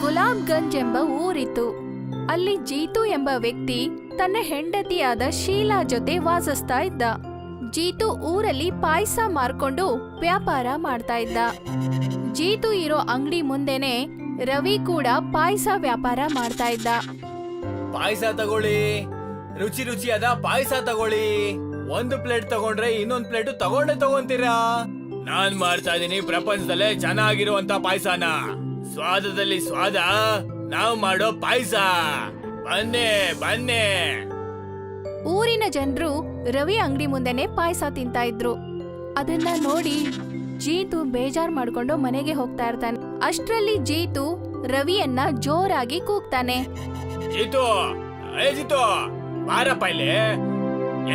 ಗುಲಾಬ್ಗಂಜ್ ಎಂಬ ಊರಿತ್ತು. ಅಲ್ಲಿ ಜೀತು ಎಂಬ ವ್ಯಕ್ತಿ ತನ್ನ ಹೆಂಡತಿಯಾದ ಶೀಲಾ ಜೊತೆ ವಾಸಿಸ್ತಾ ಇದ್ದ. ಜೀತು ಊರಲ್ಲಿ ಪಾಯಸ ಮಾರ್ಕೊಂಡು ವ್ಯಾಪಾರ ಮಾಡ್ತಾ ಇದ್ದ. ಜೀತು ಇರೋ ಅಂಗಡಿ ಮುಂದೆನೆ ರವಿ ಕೂಡ ಪಾಯಸ ವ್ಯಾಪಾರ ಮಾಡ್ತಾ ಇದ್ದ. ಪಾಯಸ ತಗೊಳ್ಳಿ, ರುಚಿ ರುಚಿಯಾದ ಪಾಯಸ ತಗೊಳ್ಳಿ. ಒಂದು ಪ್ಲೇಟ್ ತಗೊಂಡ್ರೆ ಇನ್ನೊಂದ್ ಪ್ಲೇಟ್ ತಗೊಂತೀರಾ? ನಾನ್ ಮಾಡ್ತಾ ಇದೀನಿ ಪ್ರಪಂಚದಲ್ಲೇ ಚೆನ್ನಾಗಿರುವಂತ ಪಾಯಸನ. ಸ್ವಾದದಲ್ಲಿ ಸ್ವಾದ, ನಾವ್ ಮಾಡೋ ಪಾಯಸ. ಬನ್ನಿ ಬನ್ನಿ. ಊರಿನ ಜನರು ರವಿ ಅಂಗಡಿ ಮುಂದೆನೆ ಪಾಯಸ ತಿಂತಾ ಇದ್ರು. ಅದನ್ನ ನೋಡಿ ಜೀತು ಬೇಜಾರ್ ಮಾಡ್ಕೊಂಡು ಮನೆಗೆ ಹೋಗ್ತಾ ಇರ್ತಾನೆ. ಅಷ್ಟ್ರಲ್ಲಿ ಜೀತು ರವಿಯನ್ನ ಜೋರಾಗಿ ಕೂಗ್ತಾನೆ. ಜೀತು, ಜೀತು, ಬಾರಪ್ಪ ಇಲ್ಲಿ.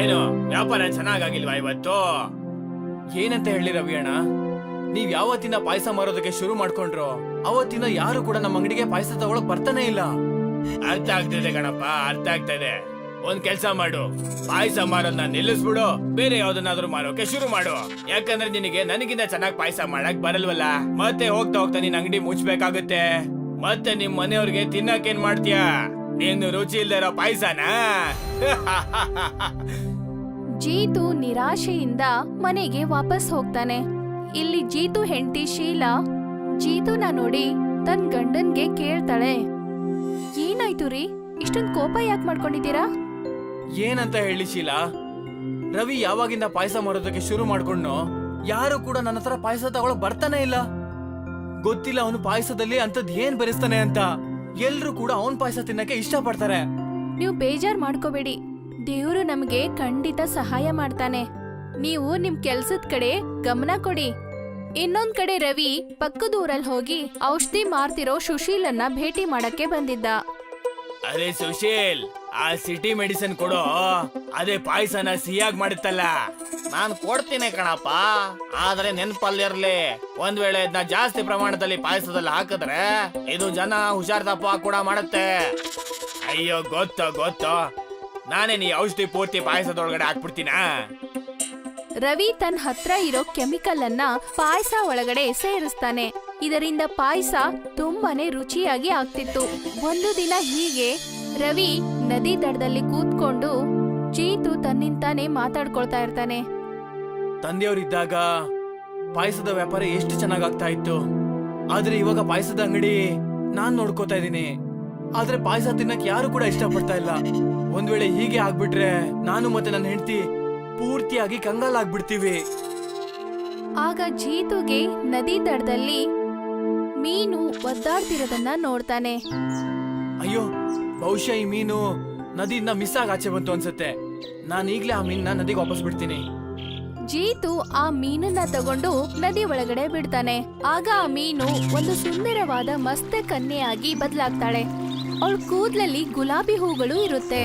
ಏನು ವ್ಯಾಪಾರ ಚೆನ್ನಾಗಿಲ್ವಾ ಇವತ್ತು? ಏನಂತ ಹೇಳಿ ರವಿ ಅಣ್ಣ, ನೀವ್ ಯಾವತ್ತಿನ ಪಾಯಸ ಮಾರೋದಕ್ಕೆ ಶುರು ಮಾಡ್ಕೊಂಡ್ರು ಅವತ್ತಿನ ಯಾರು ಕೂಡ ನಮ್ಮ ಅಂಗಡಿಗೆ ಪಾಯಸ ತಗೊಳಕ್ ಬರ್ತಾನೆ ಇಲ್ಲ. ಅರ್ಥ ಆಗ್ತಿದೆ ಕಣಪ್ಪ, ಅರ್ಥ ಆಗ್ತಿದೆ. ಒಂದ್ ಕೆಲ್ಸ ಮಾಡು, ಪಾಯಸ ಮಾರೋದನ್ನ ನಿಲ್ಲಿಸ್ಬಿಡು, ಬೇರೆ ಯಾವ್ದನ್ನಾದ್ರೂ ಮಾರೋಕೆ ಶುರು ಮಾಡು. ಯಾಕಂದ್ರೆ ನಿನಗೆ ನನಗಿಂತ ಚೆನ್ನಾಗಿ ಪಾಯಸ ಮಾಡಕ್ ಬರಲ್ವಲ್ಲ. ಮತ್ತೆ ಹೋಗ್ತಾ ಹೋಗ್ತಾ ನಿನ್ ಅಂಗಡಿ ಮುಚ್ಬೇಕಾಗುತ್ತೆ. ಮತ್ತೆ ನಿಮ್ ಮನೆಯವ್ರಿಗೆ ತಿನ್ನಕೇನ್ ಮಾಡ್ತೀಯ? ನೀನು ರುಚಿ ಇಲ್ದೇ ಇರೋ ಪಾಯಸನ. ಜೀತು ನಿರಾಶೆಯಿಂದ ಮನೆಗೆ ವಾಪಸ್ ಹೋಗ್ತಾನೆ. ಇಲ್ಲಿ ಜೀತು ಹೆಂಡತಿ ಶೀಲಾ ಜೀತುನ ನೋಡಿ ತನ್ ಗಂಡನ್ಗೆ ಕೇಳ್ತಾಳೆ, ಏನಾಯ್ತು ರೀ, ಇಷ್ಟೊಂದ್ ಕೋಪ ಯಾಕೆ ಮಾಡ್ಕೊಂಡಿದ್ದೀರಾ? ಏನಂತ ಹೇಳಿ ಶೀಲಾ, ರವಿ ಯಾವಾಗಿಂದ ಪಾಯಸ ಮಾರೋದಕ್ಕೆ ಶುರು ಮಾಡ್ಕೊಂಡು ಯಾರು ಕೂಡ ನನ್ನ ಹತ್ರ ಪಾಯಸ ತಗೊಳಕ್ ಬರ್ತಾನೆ ಇಲ್ಲ. ಗೊತ್ತಿಲ್ಲ ಅವನು ಪಾಯಸದಲ್ಲಿ ಅಂತದ್ ಏನ್ ಬೆರೆಸ್ತಾನೆ ಅಂತ. ಎಲ್ರು ಕೂಡ ಅವನ್ ಪಾಯಸ ತಿನ್ನಕ್ಕೆ ಇಷ್ಟ ಪಡ್ತಾರೆ. ನೀವು ಬೇಜಾರ್ ಮಾಡ್ಕೋಬೇಡಿ, ದೇವ್ರು ನಮ್ಗೆ ಖಂಡಿತ ಸಹಾಯ ಮಾಡ್ತಾನೆ. ನೀವು ನಿಮ್ ಕೆಲ್ಸದ ಕಡೆ ಗಮನ ಕೊಡಿ. ಇನ್ನೊಂದ್ ಕಡೆ ರವಿ ಪಕ್ಕದೂರಲ್ಲಿ ಹೋಗಿ ಔಷಧಿ ಮಾರ್ತಿರೋ ಸುಶೀಲನ್ನ ಭೇಟಿ ಮಾಡಕ್ಕೆ ಬಂದಿದ್ದ. ಅರೆ ಸುಶೀಲ್, ಆ ಸಿಟಿ ಮೆಡಿಸಿನ್ ಕೊಡೋ, ಅದೇ ಪಾಯಸನ ಸಿಹಿಯಾಗಿ ಮಾಡುತ್ತಲ್ಲ. ನಾನ್ ಕೊಡ್ತೀನಿ ಕಣಪ್ಪ, ಆದ್ರೆ ನೆನ್ಪಲ್ಲಿರ್ಲಿ, ಒಂದ್ ವೇಳೆ ಇದನ್ನ ಜಾಸ್ತಿ ಪ್ರಮಾಣದಲ್ಲಿ ಪಾಯಸದಲ್ಲಿ ಹಾಕಿದ್ರೆ ಇದು ಜನ ಹುಷಾರ್ ತಪ್ಪ ಕೂಡ ಮಾಡುತ್ತೆ. ಅಯ್ಯೋ ಗೊತ್ತೋ, ನಾನೇ ಈ ಔಷಧಿ ಪೂರ್ತಿ ಪಾಯಸದೊಳಗಡೆ ಹಾಕ್ಬಿಡ್ತೀನ. ರವಿ ತನ್ನ ಹತ್ರ ಇರೋ ಕೆಮಿಕಲ್ ಅನ್ನ ಪಾಯಸ ಒಳಗಡೆ ಸೇರಿಸ್ತಾನೆ. ಇದರಿಂದ ಪಾಯಸ ತುಂಬಾನೇ ರುಚಿಯಾಗಿ ಆಗ್ತಿತ್ತು. ಒಂದು ದಿನ ಹೀಗೆ ರವಿ ನದಿ ದಡದಲ್ಲಿ ಕೂತ್ಕೊಂಡು ಜೀತು ತನ್ನಿಂತಾನೆ ಮಾತಾಡ್ಕೊಳ್ತಾ ಇರ್ತಾನೆ. ತಂದೆಯವರಿದ್ದಾಗ ಪಾಯಸದ ವ್ಯಾಪಾರ ಎಷ್ಟು ಚೆನ್ನಾಗಾಗ್ತಾ ಇತ್ತು. ಆದ್ರೆ ಇವಾಗ ಪಾಯಸದ ಅಂಗಡಿ ನಾನ್ ನೋಡ್ಕೋತಾ ಇದೀನಿ. ಆದ್ರೆ ಪಾಯಸ ತಿನ್ನಕ್ ಯಾರು ಕೂಡ ಇಷ್ಟ ಪಡ್ತಾ ಇಲ್ಲ. ಒಂದ್ ವೇಳೆ ಹೀಗೆ ಆಗ್ಬಿಟ್ರೆ ನಾನು ಮತ್ತೆ ನನ್ನ ಹೆಂಡತಿ ಪೂರ್ತಿಯಾಗಿ ಕಂಗಾಲಾಗ್ಬಿಡ್ತೀವಿ. ಆಗ ಜೀತುಗೆ ನದಿ ದಡದಲ್ಲಿ ಮೀನು ಒದ್ದಾಡ್ತಿರೋದನ್ನ ನೋಡ್ತಾನೆ. ಅಯ್ಯೋ, ಬಹುಶಃ ಈ ಮೀನು ನದಿಯಿಂದ ಮಿಸ್ ಆಗಿ ಆಚೆ ಬಂತು ಅನ್ಸುತ್ತೆ. ನಾನು ಈಗ್ಲೇ ಆ ಮೀನನ್ನ ನದಿಗೆ ವಾಪಸ್ ಬಿಡ್ತೀನಿ. ಜೀತು ಆ ಮೀನನ್ನ ತಗೊಂಡು ನದಿ ಒಳಗಡೆ ಬಿಡ್ತಾನೆ. ಆಗ ಆ ಮೀನು ಒಂದು ಸುಂದರವಾದ ಮಸ್ತ ಕನ್ಯೆಯಾಗಿ ಬದಲಾಗ್ತಾಳೆ. ಅವಳ ಕೂದಲಲ್ಲಿ ಗುಲಾಬಿ ಹೂಗಳು ಇರುತ್ತೆ.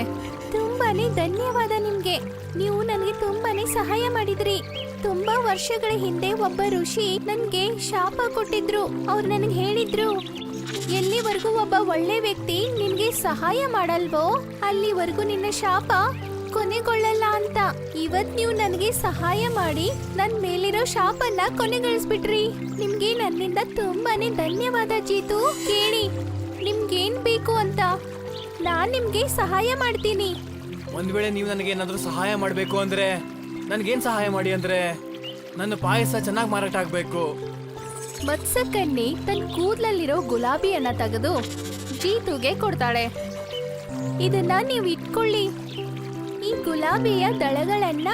ತುಂಬಾನೇ ಧನ್ಯವಾದ ನಿಮ್ಗೆ, ನೀವು ನನಗೆ ತುಂಬಾನೇ ಸಹಾಯ ಮಾಡಿದ್ರಿ. ತುಂಬಾ ವರ್ಷಗಳ ಹಿಂದೆ ಒಬ್ಬ ಋಷಿ ನನ್ಗೆ ಶಾಪ ಕೊಟ್ಟಿದ್ರು. ಅವ್ರು ನನಗೆ ಹೇಳಿದ್ರು, ಎಲ್ಲಿವರೆಗೂ ಒಬ್ಬ ಒಳ್ಳೆ ವ್ಯಕ್ತಿ ನಿನ್ಗೆ ಸಹಾಯ ಮಾಡಲ್ವೋ ಅಲ್ಲಿವರೆಗೂ ನಿನ್ನ ಶಾಪ ಕೊನೆಗೊಳ್ಳಲ್ಲ ಅಂತ. ಇವತ್ ನೀವು ನನಗೆ ಸಹಾಯ ಮಾಡಿ ನನ್ ಮೇಲಿರೋ ಶಾಪನ್ನ ಕೊನೆಗೊಳಿಸ್ಬಿಟ್ರಿ. ನಿಮ್ಗೆ ನನ್ನಿಂದ ತುಂಬಾನೇ ಧನ್ಯವಾದ ಜೀತು. ಕೇಳಿ, ನಿಮ್ಗೇನ್ ಬೇಕು ಅಂತ ನಾನ್ ನಿಮ್ಗೆ ಸಹಾಯ ಮಾಡ್ತೀನಿ. ಒಂದ್ ವೇಳೆ ನೀವು ನನಗೆ ಏನಾದ್ರೂ ಸಹಾಯ ಮಾಡ್ಬೇಕು ಅಂದ್ರೆ ನನ್ಗೇನ್ ಸಹಾಯ ಮಾಡಿ ಅಂದ್ರೆ ನನ್ನ ಪಾಯಸ ಚೆನ್ನಾಗಿ ಮಾರಾಟ ಆಗ್ಬೇಕು. ಮತ್ಸ್ಯಕನ್ಯೆ ತನ್ನ ಕೂದಲಲ್ಲಿರೋ ಗುಲಾಬಿಯನ್ನ ತೆಗೆದು ಜೀತುಗೆ ಕೊಡ್ತಾಳೆ. ಇದನ್ನ ನೀವು ಇಟ್ಕೊಳ್ಳಿ. ಈ ಗುಲಾಬಿಯ ದಳಗಳನ್ನ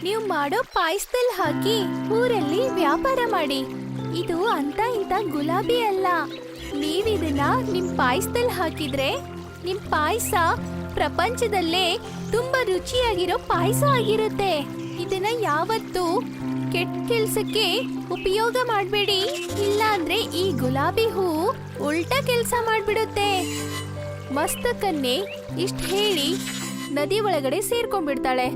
ನೀವು ಮಾಡೋ ಪಾಯಸದಲ್ಲಿ ಹಾಕಿ ಊರಲ್ಲಿ ವ್ಯಾಪಾರ ಮಾಡಿ. ಇದು ಅಂತ ಇಂತ ಗುಲಾಬಿ ಅಲ್ಲ. ನೀವಿದನ್ನ ನಿಮ್ ಪಾಯಸದಲ್ಲಿ ಹಾಕಿದ್ರೆ ನಿಮ್ ಪಾಯಸ ಪ್ರಪಂಚದಲ್ಲೇ ತುಂಬಾ ರುಚಿಯಾಗಿರೋ ಪಾಯಸ ಆಗಿರುತ್ತೆ. ಇದನ್ನ ಯಾವತ್ತೂ ಕೆಟ್ಟ ಕೆಲ್ಸಕ್ಕೆ ಉಪಯೋಗ ಮಾಡಬೇಡಿ, ಇಲ್ಲ ಅಂದ್ರೆ ಈ ಗುಲಾಬಿ ಹೂ ಉಲ್ಟಾ ಕೆಲ್ಸ ಮಾಡ್ಬಿಡುತ್ತೆ. ಮಸ್ತಕನ್ನೇ ಇಷ್ಟ ಹೇಳಿ ನದಿ ಒಳಗಡೆ ಸೇರ್ಕೊಂಡ್ಬಿಡ್ತಾಳೆ.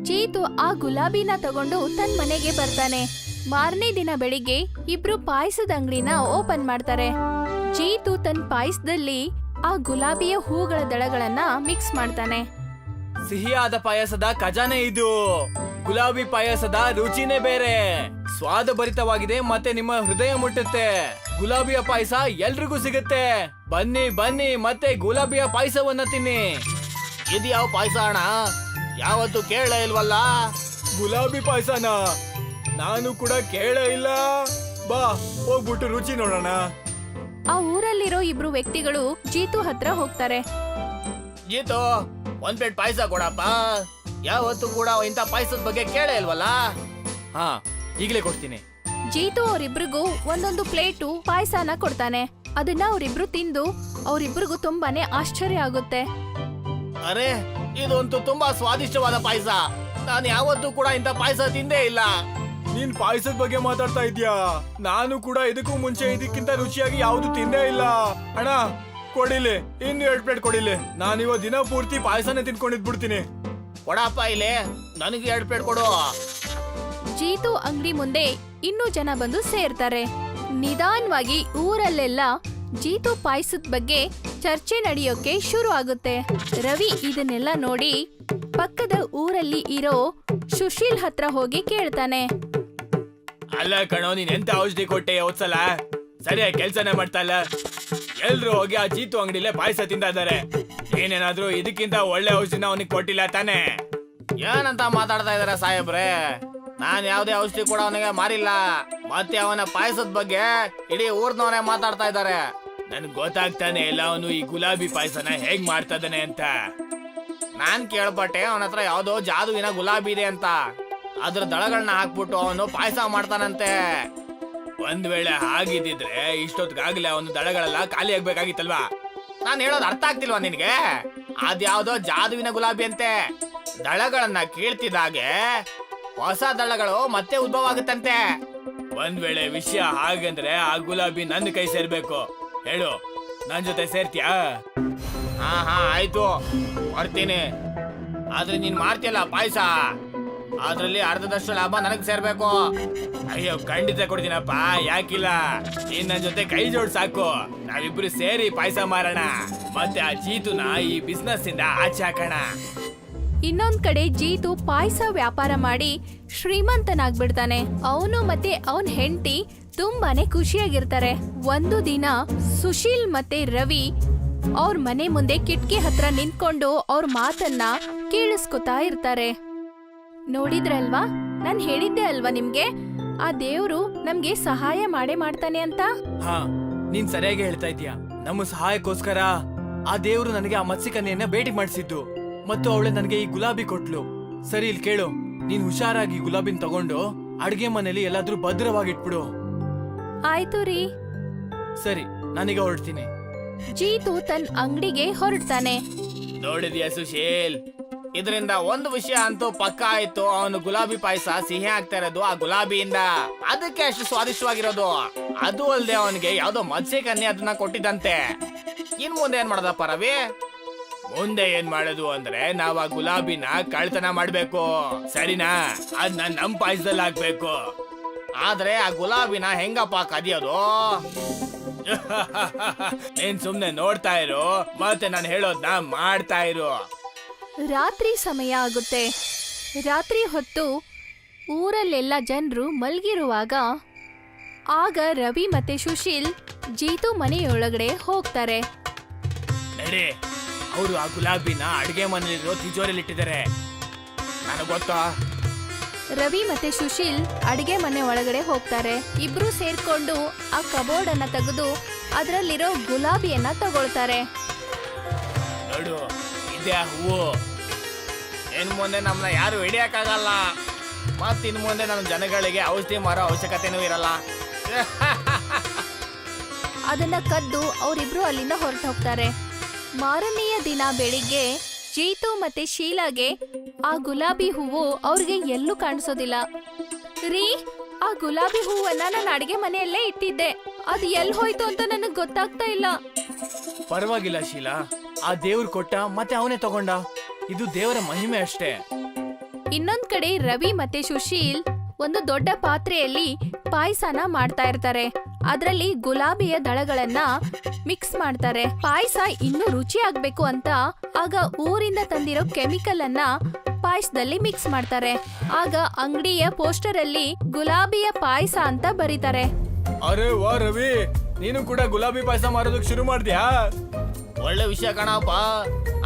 ಜೀತು ಆ ಗುಲಾಬಿನ ತಗೊಂಡು ತನ್ನ ಮನೆಗೆ ಬರ್ತಾನೆ. ಮಾರನೇ ದಿನ ಬೆಳಿಗ್ಗೆ ಇಬ್ರು ಪಾಯಸದ ಅಂಗಡಿನ ಓಪನ್ ಮಾಡ್ತಾರೆ. ಜೀತು ತನ್ನ ಪಾಯಸದಲ್ಲಿ ಆ ಗುಲಾಬಿಯ ಹೂಗಳ ದಳಗಳನ್ನ ಮಿಕ್ಸ್ ಮಾಡ್ತಾನೆ. ಸಿಹಿಯಾದ ಪಾಯಸದ ಖಜಾನೆ ಇದು. ಗುಲಾಬಿ ಪಾಯಸದ ರುಚಿನೇ ಬೇರೆ, ಸ್ವಾದಭರಿತವಾಗಿದೆ ಮತ್ತೆ ನಿಮ್ಮ ಹೃದಯ ಮುಟ್ಟುತ್ತೆ. ಗುಲಾಬಿಯ ಪಾಯಸ ಎಲ್ರಿಗೂ ಸಿಗುತ್ತೆ. ಬನ್ನಿ ಬನ್ನಿ ಮತ್ತೆ ಗುಲಾಬಿಯ ಪಾಯಸವನ್ನ ತಿನ್ನಿ. ಇದು ಯಾವ ಪಾಯಸ ಅಣ್ಣ? ಯಾವತ್ತು ಕೇಳೇ ಇಲ್ವಲ್ಲ. ಗುಲಾಬಿ ಪಾಯಸನ ನಾನು ಕೂಡ ಕೇಳೇ ಇಲ್ಲ. ಬಾ ಹೋಗ್ಬಿಟ್ಟು ರುಚಿ ನೋಡೋಣ. ಆ ಊರಲ್ಲಿರೋ ಇಬ್ರು ವ್ಯಕ್ತಿಗಳು ಜೀತು ಹತ್ರ ಹೋಗ್ತಾರೆ. ಜೀತು, ಒಂದ್ ಪ್ಲೇಟ್ ಪಾಯಸ ಕೊಡಪ್ಪ. ಯಾವತ್ತು ಕೂಡ ಇಂಥ ಪಾಯಸದ ಬಗ್ಗೆ ಕೇಳೇ ಇಲ್ವಲ್ಲ. ಹಾ, ಈಗಲೇ ಕೊಡ್ತೀನಿ. ಜೀತು ಅವರಿಬ್ರಿಗೂ ಒಂದೊಂದು ಪ್ಲೇಟು ಪಾಯಸನ ಕೊಡ್ತಾನೆ. ಅದನ್ನ ಅವರಿಬ್ರು ತಿಂದು ಅವರಿಬ್ರಿಗೂ ತುಂಬಾನೇ ಆಶ್ಚರ್ಯ ಆಗುತ್ತೆ. ಅರೆ, ಇದಂತೂ ತುಂಬಾ ಸ್ವಾದಿಷ್ಟವಾದ ಪಾಯಸ. ನಾನು ಯಾವತ್ತೂ ಕೂಡ ಇಂಥ ಪಾಯಸ ತಿಂದೇ ಇಲ್ಲ. ನೀನ್ ಪಾಯಸದ ಬಗ್ಗೆ ಮಾತಾಡ್ತಾ ಇದ್ಯಾ? ನಾನು ಕೂಡ ಇದಕ್ಕೂ ಮುಂಚೆ ಇದಕ್ಕಿಂತ ರುಚಿಯಾಗಿ ಯಾವ್ದು ತಿಂದೇ ಇಲ್ಲ. ಅಣ್ಣ ಕೊಡಿಲಿ, ಇನ್ನು 2 ಪ್ಲೇಟ್ ಕೊಡಿಲಿ. ನಾನಿವ ದಿನ ಪೂರ್ತಿ ಪಾಯಸನೇ ತಿನ್ಕೊಂಡಿದ್ಬಿಡ್ತೀನಿ. ಕೊಡಪ್ಪ ಇಲ್ಲಿ, ನನಗೆ 2 ಪ್ಲೇಟ್ ಕೊಡು. ಜೀತು ಅಂಗಡಿ ಮುಂದೆ ಇನ್ನೂ ಜನ ಬಂದು ಸೇರ್ತಾರೆ. ನಿಧಾನವಾಗಿ ಊರಲ್ಲೆಲ್ಲ ಜೀತು ಪಾಯಸದ ಬಗ್ಗೆ ಚರ್ಚೆ ನಡೆಯೋಕೆ ಶುರು ಆಗುತ್ತೆ. ರವಿ ಇದನ್ನೆಲ್ಲ ನೋಡಿ ಪಕ್ಕದ ಊರಲ್ಲಿ ಇರೋ ಸುಶೀಲ್ ಹತ್ರ ಹೋಗಿ ಕೇಳ್ತಾನೆ. ಅಲ್ಲ ಕಣೋ, ನೀನ್ ಎಂತ ಔಷಧಿ ಕೊಟ್ಟೆ ಹೋದ್ಸಲ? ಸರಿಯಾಗಿ ಕೆಲ್ಸನೇ ಮಾಡ್ತಾ ಇಲ್ಲ. ಎಲ್ರು ಹೋಗಿ ಆ ಜೀತು ಅಂಗಡಿಲೇ ಪಾಯಸ ತಿಂತಾ ಇದಾರೆ. ಏನೇನಾದ್ರೂ ಇದಕ್ಕಿಂತ ಒಳ್ಳೆ ಔಷಧಿನ ಅವನಿಗೆ ಕೊಟ್ಟಿಲ್ಲ ತಾನೆ? ಏನಂತ ಮಾತಾಡ್ತಾ ಇದಾರೆ ಸಾಹೇಬ್ರೆ? ನಾನ್ ಯಾವ್ದೇ ಔಷಧಿ ಕೂಡ ಅವನಿಗೆ ಮಾರಿಲ್ಲ. ಮತ್ತೆ ಅವನ ಪಾಯಸದ ಬಗ್ಗೆ ಇಡೀ ಊರ್ನವರೇ ಮಾತಾಡ್ತಾ ಇದ್ದಾರೆ. ನನ್ಗೆ ಗೊತ್ತಾಗ್ತಾನೆ ಇಲ್ಲ ಅವನು ಈ ಗುಲಾಬಿ ಪಾಯಸನ ಹೇಗ್ ಮಾಡ್ತಾ ಇದ್ದಾನೆ ಅಂತ. ನಾನ್ ಕೇಳ್ಪಟ್ಟೆ ಅವನ ಹತ್ರ ಯಾವ್ದೋ ಜಾದುವಿನ ಗುಲಾಬಿ ಇದೆ ಅಂತ. ಅದ್ರ ದಳಗಳನ್ನ ಹಾಕ್ಬಿಟ್ಟು ಅವನು ಪಾಯಸ ಮಾಡ್ತಾನಂತೆ. ಒಂದ್ ವೇಳೆ ಹಾಗಿದ್ದಿದ್ರೆ ಇಷ್ಟೊತ್ತಿಗಾಗ್ಲೇ ಅವನು ದಳಗಳೆಲ್ಲ ಖಾಲಿ ಆಗ್ಬೇಕಾಗಿತ್ತಲ್ವಾ? ನಾನ್ ಹೇಳೋದು ಅರ್ಥ ಆಗ್ತಿಲ್ವಾ ನಿನ್ಗೆ? ಅದ್ಯಾವ್ದೋ ಜಾದುವಿನ ಗುಲಾಬಿ ಅಂತೆ. ದಳಗಳನ್ನ ಕೀಳ್ತಿದ್ದಾಗೆ ಹೊಸ ದಳಗಳು ಮತ್ತೆ ಉದ್ಭವ ಆಗುತ್ತಂತೆ. ಒಂದ್ ವೇಳೆ ವಿಷಯ ಹಾಗಂದ್ರೆ ಆ ಗುಲಾಬಿ ನನ್ನ ಕೈ ಸೇರ್ಬೇಕು. ಹೇಳು, ನನ್ ಜೊತೆ ಸೇರ್ತೀಯಾ? ಹಾ ಆಯ್ತು, ಮಾಡ್ತೀನಿ. ಆದ್ರೆ ನೀನ್ ಮಾಡ್ತೀಯಲ್ಲ ಪಾಯಸ, ಅದ್ರಲ್ಲಿ ಅರ್ಧದಷ್ಟು ಲಾಭ ನನಗ್ ಸೇರ್ಬೇಕು. ಅಯ್ಯೋ, ಖಂಡಿತ ಕೊಡ್ತೀನಪ್ಪ, ಯಾಕಿಲ್ಲ. ನೀನ್ ನನ್ ಜೊತೆ ಕೈ ಜೋಡ್ ಸಾಕು. ನಾವಿಬ್ರು ಸೇರಿ ಪಾಯಸ ಮಾರೋಣ. ಮತ್ತೆ ಆ ಜೀತುನ ಈ ಬಿಸ್ನೆಸ್ ಇಂದ ಆಚೆ ಹಾಕೋಣ. ಇನ್ನೊಂದ್ ಕಡೆ ಜೀತು ಪಾಯಸ ವ್ಯಾಪಾರ ಮಾಡಿ ಶ್ರೀಮಂತನಾಗ್ಬಿಡ್ತಾನೆ. ಅವನು ಮತ್ತೆ ಅವನ್ ಹೆಂಡತಿ ತುಂಬಾನೇ ಖುಷಿಯಾಗಿರ್ತಾರೆ. ಒಂದು ದಿನ ಸುಶೀಲ್ ಮತ್ತೆ ರವಿ ಅವ್ರ ಮನೆ ಮುಂದೆ ಕಿಟಕಿ ಹತ್ರ ನಿಂತ್ಕೊಂಡು ಅವ್ರ ಮಾತನ್ನ ಕೇಳಿಸ್ಕೊತಾ ಇರ್ತಾರೆ. ನೋಡಿದ್ರಲ್ವಾ, ನಾನ್ ಹೇಳಿದ್ದೆ ಅಲ್ವಾ ನಿಮ್ಗೆ, ಆ ದೇವ್ರು ನಮ್ಗೆ ಸಹಾಯ ಮಾಡ್ತಾನೆ ಅಂತ. ಹಾ, ನೀನ್ ಸರಿಯಾಗಿ ಹೇಳ್ತಾ ಇದೀಯ. ನಮ್ಮ ಸಹಾಯಕ್ಕೋಸ್ಕರ ಆ ದೇವ್ರು ನನಗೆ ಆ ಮತ್ಸ್ಯಕನ್ಯೆಯನ್ನ ಭೇಟಿ ಮಾಡಿಸಿದ್ದು ಮತ್ತು ಅವಳೆ ನನಗೆ ಈ ಗುಲಾಬಿ ಕೊಟ್ಲು. ಸರಿ, ಇಲ್ಲಿ ಕೇಳು. ನೀನ್ ಹುಷಾರಾಗಿ ಗುಲಾಬಿನ ತಗೊಂಡು ಅಡ್ಗೆ ಮನೇಲಿ ಎಲ್ಲಾದ್ರೂ ಭದ್ರವಾಗಿಟ್ಬಿಡು. ಆಯ್ತು ರೀ. ಸರಿ, ನಾನೀಗ ಹೊರಡ್ತೀನಿ. ಜೀತು ತನ್ನ ಅಂಗಡಿಗೆ ಹೊರಡ್ತಾನೆ. ನೋಡಿದ್ಯಾ ಸುಶೀಲ್, ಇದರಿಂದ ಒಂದು ವಿಷಯ ಅಂತೂ ಪಕ್ಕ ಆಯ್ತು. ಅವನು ಗುಲಾಬಿ ಪಾಯಸ ಸಿಹಿ ಆಗ್ತಾ ಇರೋದು ಆ ಗುಲಾಬಿಯಿಂದ. ಅದಕ್ಕೆ ಅಷ್ಟು ಸ್ವಾದಿಷ್ಟವಾಗಿರೋದು. ಅದು ಅಲ್ಲದೆ ಅವನಿಗೆ ಯಾವ್ದೋ ಮತ್ಸ್ಯಕನ್ಯೆ ಅದನ್ನ ಕೊಟ್ಟಿದ್ದಂತೆ. ಇನ್ ಮುಂದೆ ಏನ್ ಮಾಡದಪ್ಪ ರವಿ? ಮುಂದೆ ಏನ್ ಮಾಡೋದು ಅಂದ್ರೆ ನಾವ್ ಆ ಗುಲಾಬಿನ ಕಳ್ತನ ಮಾಡ್ಬೇಕು, ಸರಿನಾ? ಅದನ್ನ ನಮ್ ಪಾಯಸದಲ್ಲಿ ಹಾಕ್ಬೇಕು. ಆದ್ರೆ ಆ ಗುಲಾಬಿನ ಹೆಂಗಪ್ಪ ಕದಿಯೋದು? ನೀನ್ ಸುಮ್ನೆ ನೋಡ್ತಾ ಇರು, ಮತ್ತೆ ನಾನು ಹೇಳೋದ್ನ ಮಾಡ್ತಾ ಇರು. ರಾತ್ರಿ ಸಮಯ ಆಗುತ್ತೆ. ರಾತ್ರಿ ಹೊತ್ತು ಊರಲ್ಲೆಲ್ಲ ಜನರು ಮಲ್ಗಿರುವಾಗ ಆಗ ರವಿ ಮತ್ತೆ ಸುಶೀಲ್ ಜೀತು ಮನೆಯೊಳಗಡೆ ಹೋಗ್ತಾರೆ. ನಡಿ, ಅವರು ಆ ಗುಲಾಬಿನ ಅಡಿಗೆ ಮನೆಯಲ್ಲಿರೋ ತಿಜೋರಿಯಲ್ಲಿ ಇಟ್ಟಿದ್ದಾರೆ. ನನಗೆ ಗೊತ್ತಾ? ರವಿ ಮತ್ತೆ ಸುಶೀಲ್ ಅಡಿಗೆ ಮನೆ ಒಳಗಡೆ ಹೋಗ್ತಾರೆ. ಇಬ್ರು ಸೇರ್ಕೊಂಡು ಆ ಕಬೋರ್ಡ್ ಅನ್ನ ತೆಗೆದು ಅದರಲ್ಲಿರೋ ಗುಲಾಬಿಯನ್ನ ತಗೊಳ್ತಾರೆ. ನೋಡು, ಇದೇ ಹೂವು. ಇನ್ ಮುಂದೆ ನಮ್ಮನ್ನ ಯಾರು ಹಿಡಿಯಕ್ಕಾಗಲ್ಲ. ಮತ್ತಿನ್ ಮುಂದೆ ನಮ್ಮ ಜನಗಳಿಗೆ ಔಷಧಿ ಮಾರೋ ಅವಶ್ಯಕತೆನೂ ಇರಲ್ಲ. ಅದನ್ನ ಕದ್ದು ಅವರಿಬ್ರು ಅಲ್ಲಿಂದ ಹೊರಟು ಹೋಗ್ತಾರೆ. ಮಾರನೆಯ ದಿನ ಬೆಳಿಗ್ಗೆ ಜೀತು ಮತ್ತೆ ಶೀಲಾಗೆ ಆ ಗುಲಾಬಿ ಹೂವು ಅವ್ರಿಗೆ ಎಲ್ಲೂ ಕಾಣಿಸೋದಿಲ್ಲ. ರೀ, ಆ ಗುಲಾಬಿ ಹೂವನ್ನ ನಾನು ಅಡಿಗೆ ಮನೆಯಲ್ಲೇ ಇಟ್ಟಿದ್ದೆ. ಅದು ಎಲ್ಲಿ ಹೋಯ್ತು ಅಂತ ನನಗೆ ಗೊತ್ತಾಗ್ತಾ ಇಲ್ಲ. ಪರವಾಗಿಲ್ಲ ಶೀಲಾ, ಆ ದೇವ್ರು ಕೊಟ್ಟ ಮತ್ತೆ ಅವನೇ ತಗೊಂಡ. ಇದು ದೇವರ ಮಹಿಮೆ ಅಷ್ಟೇ. ಇನ್ನೊಂದ್ ಕಡೆ ರವಿ ಮತ್ತೆ ಸುಶೀಲ್ ಒಂದು ದೊಡ್ಡ ಪಾತ್ರೆಯಲ್ಲಿ ಪಾಯಸನ ಮಾಡ್ತಾ ಇರ್ತಾರೆ. ಅದರಲ್ಲಿ ಗುಲಾಬಿಯ ದಳಗಳನ್ನ ಮಿಕ್ಸ್ ಮಾಡ್ತಾರೆ. ಪಾಯಸ ಇನ್ನೂ ರುಚಿ ಆಗ್ಬೇಕು ಅಂತ ಆಗ ಊರಿಂದ ತಂದಿರೋ ಕೆಮಿಕಲ್ ಅನ್ನ ಪಾಯಸದಲ್ಲಿ ಮಿಕ್ಸ್ ಮಾಡ್ತಾರೆ. ಆಗ ಅಂಗಡಿಯ ಪೋಸ್ಟರ್ ಅಲ್ಲಿ ಗುಲಾಬಿಯ ಪಾಯಸ ಅಂತ ಬರೀತಾರೆ. ಅರೆ ವಾ ರವಿ, ನೀನು ಕೂಡ ಗುಲಾಬಿ ಪಾಯಸ ಮಾರೋದಕ್ಕೆ ಶುರು ಮಾಡ್ದ್ಯಾ? ಒಳ್ಳೆ ವಿಷಯ ಕಣಪ್ಪ.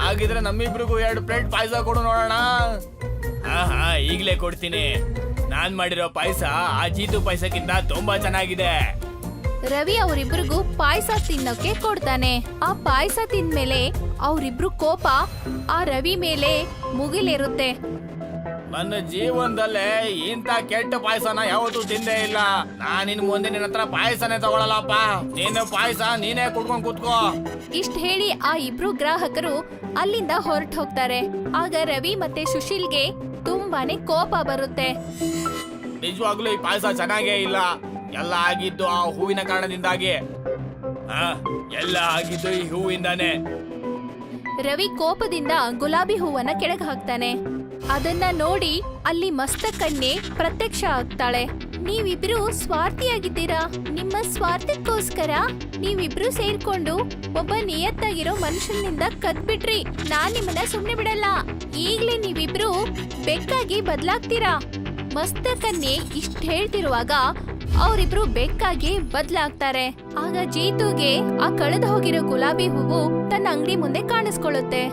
ಹಾಗಿದ್ರೆ ನಮ್ಮಿಬ್ರಿಗೂ 2 ಪ್ಲೇಟ್ ಪಾಯಸ ಕೊಡು ನೋಡೋಣ. ಹಾ ಈಗ್ಲೇ ಕೊಡ್ತೀನಿ. ನಾನ್ ಮಾಡಿರೋ ಪಾಯಸ ಆ ಜೀತು ಪಾಯಸಕ್ಕಿಂತ ತುಂಬಾ ಚೆನ್ನಾಗಿದೆ. ರವಿ ಅವರಿಬ್ರಿಗೂ ಪಾಯಸ ತಿನ್ನೋಕೆ ಕೊಡ್ತಾನೆ. ಆ ಪಾಯಸ ತಿಂದ್ಮೇಲೆ ಅವರಿಬ್ರು ಕೋಪ ಆ ರವಿ ಮೇಲೆ ಮುಗಿಲಿರುತ್ತೆ. ನನ್ನ ಜೀವನದಲ್ಲೇ ಇಂಥ ಕೆಟ್ಟ ಪಾಯಸನ ಯಾವತ್ತೂ ತಿಂದೇ ಇಲ್ಲ. ನಾನಿನ್ ಮುಂದೆ ನಿನ್ನ ಹತ್ರ ಪಾಯಸನೇ ತಗೊಳಲ್ಲಪ್ಪ. ನೀನು ಪಾಯಸ ನೀನೇ ಕುಡ್ಕೊಂಡ್ ಕೂತ್ಕೋ. ಇಷ್ಟ ಹೇಳಿ ಆ ಇಬ್ರು ಗ್ರಾಹಕರು ಅಲ್ಲಿಂದ ಹೊರಟು ಹೋಗ್ತಾರೆ. ಆಗ ರವಿ ಮತ್ತೆ ಸುಶೀಲ್ಗೆ ತುಂಬಾನೇ ಕೋಪ ಬರುತ್ತೆ. ನಿಜವಾಗ್ಲೂ ಈ ಪಾಯಸ ಚೆನ್ನಾಗೇ ಇಲ್ಲ. ಎಲ್ಲ ಆಗಿದ್ದು ಆ ಹೂವಿನ ಕಾರಣದಿಂದಾಗಿ. ಎಲ್ಲ ಆಗಿದ್ದು ಈ ಹೂವಿಂದಾನೆ. ರವಿ ಕೋಪದಿಂದ ಗುಲಾಬಿ ಹೂವನ್ನ ಕೆಳಗೆ ಹಾಕ್ತಾನೆ. ಅದನ್ನ ನೋಡಿ ಅಲ್ಲಿ ಮಸ್ತಕನ್ಯೆ ಪ್ರತ್ಯಕ್ಷ ಆಗ್ತಾಳೆ. ನೀವಿಬ್ರು ಸ್ವಾರ್ಥಿಯಾಗಿದ್ದೀರಾ. ನಿಮ್ಮ ಸ್ವಾರ್ಥಕ್ಕೋಸ್ಕರ ನೀವಿಬ್ರು ಸೇರ್ಕೊಂಡು ಒಬ್ಬ ನಿಯತ್ತಾಗಿರೋ ಮನುಷ್ಯನಿಂದ ಕದ್ಬಿಟ್ರಿ. ನಾನ್ ನಿಮ್ಮನ್ನ ಸುಮ್ನೆ ಬಿಡಲ್ಲ. ಈಗ್ಲೇ ನೀವಿಬ್ರು ಬೆಕ್ಕಾಗಿ ಬದ್ಲಾಗ್ತೀರಾ. ಮಸ್ತಕನ್ಯೆ ಇಷ್ಟ ಹೇಳ್ತಿರುವಾಗ ಅವರಿಬ್ರು ಬೆಕ್ಕಾಗಿ ಬದ್ಲಾಗ್ತಾರೆ. ಆಗ ಜೀತುಗೆ ಆ ಕಳೆದು ಹೋಗಿರೋ ಗುಲಾಬಿ ಹೂವು ತನ್ನ ಅಂಗಡಿ ಮುಂದೆ ಕಾಣಿಸ್ಕೊಳ್ಳುತ್ತೆ.